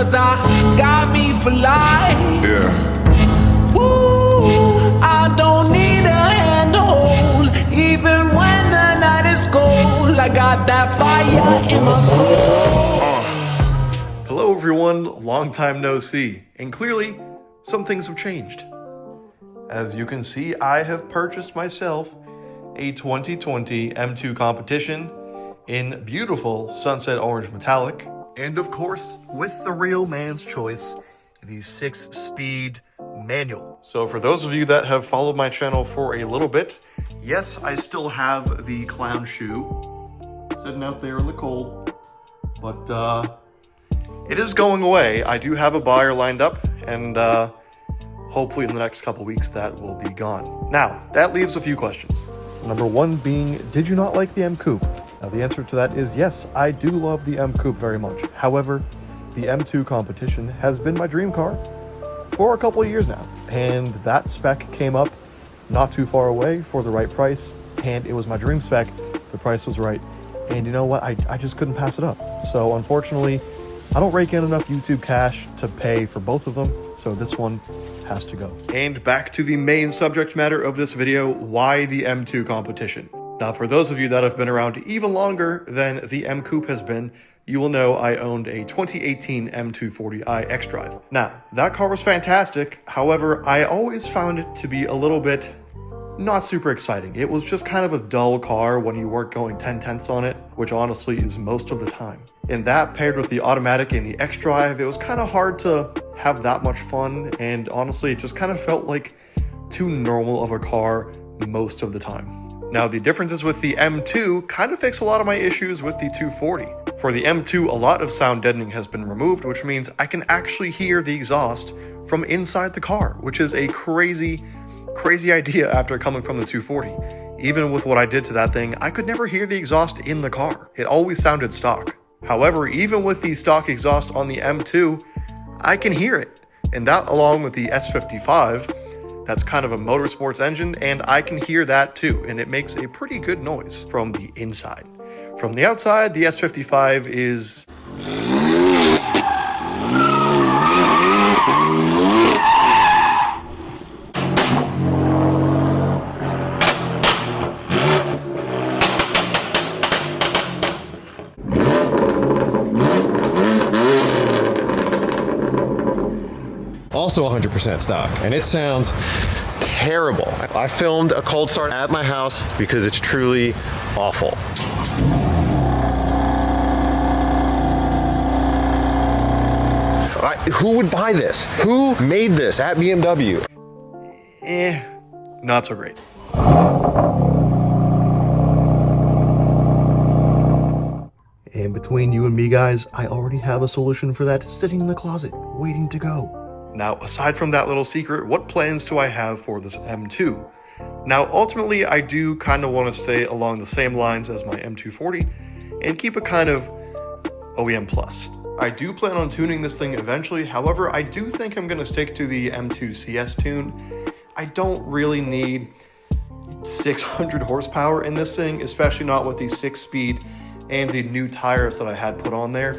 cause I got me for life. Yeah. Woo, I don't need a handhold, even when the night is cold. I got that fire in my soul. Hello everyone, long time no see, and clearly some things have changed. As you can see, I have purchased myself a 2020 M2 Competition in beautiful sunset orange metallic, and of course, with the real man's choice, the 6-speed manual. So for those of you that have followed my channel for a little bit, yes, I still have the clown shoe sitting out there in the cold, but it is going away. I do have a buyer lined up, and hopefully in the next couple weeks that will be gone. Now, that leaves a few questions. Number one being, did you not like the M Coupe? Now the answer to that is yes, I do love the M Coupe very much. However, the M2 Competition has been my dream car for a couple of years now, and that spec came up not too far away for the right price, and it was my dream spec. The price was right, and you know what? I just couldn't pass it up. So unfortunately, I don't rake in enough YouTube cash to pay for both of them, so this one has to go. And back to the main subject matter of this video, why the M2 Competition? Now, for those of you that have been around even longer than the M Coupe has been, you will know I owned a 2018 M240i xDrive. Now, that car was fantastic. However, I always found it to be a little bit not super exciting. It was just kind of a dull car when you weren't going 10/10ths on it, which honestly is most of the time. And that paired with the automatic and the xDrive, it was kind of hard to have that much fun, and honestly, it just kind of felt like too normal of a car most of the time. Now, the differences with the M2 kind of fix a lot of my issues with the 240. For the M2, a lot of sound deadening has been removed, which means I can actually hear the exhaust from inside the car, which is a crazy idea after coming from the 240. Even with what I did to that thing, I could never hear the exhaust in the car. It always sounded stock. However, even with the stock exhaust on the M2, I can hear it. And that, along with the S55, that's kind of a motorsports engine, and I can hear that too, and it makes a pretty good noise from the inside. From the outside, the S55 is... also 100% stock, and it sounds terrible. I filmed a cold start at my house because it's truly awful. Who would buy this? Who made this at BMW? Not so great. And between you and me, guys, I already have a solution for that sitting in the closet, waiting to go. Now, aside from that little secret, what plans do I have for this M2? Now, ultimately, I do kind of want to stay along the same lines as my M240 and keep it kind of OEM plus. I do plan on tuning this thing eventually. However, I do think I'm going to stick to the M2 CS tune. I don't really need 600 horsepower in this thing, especially not with the 6-speed and the new tires that I had put on there.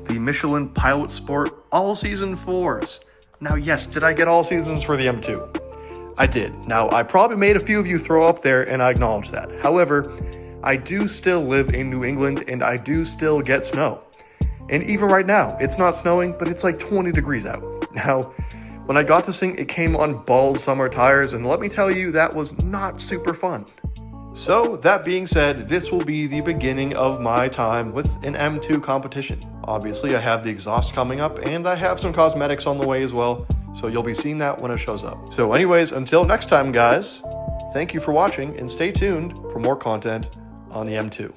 The Michelin Pilot Sport all-season 4s. Now, yes, did I get all seasons for the M2? I did. Now, I probably made a few of you throw up there, and I acknowledge that. However, I do still live in New England, and I do still get snow. And even right now, it's not snowing, but it's like 20 degrees out. Now, when I got this thing, it came on bald summer tires, and let me tell you, that was not super fun. So, that being said, this will be the beginning of my time with an M2 Competition. Obviously, I have the exhaust coming up, and I have some cosmetics on the way as well, so you'll be seeing that when it shows up. So anyways, until next time, guys, thank you for watching, and stay tuned for more content on the M2.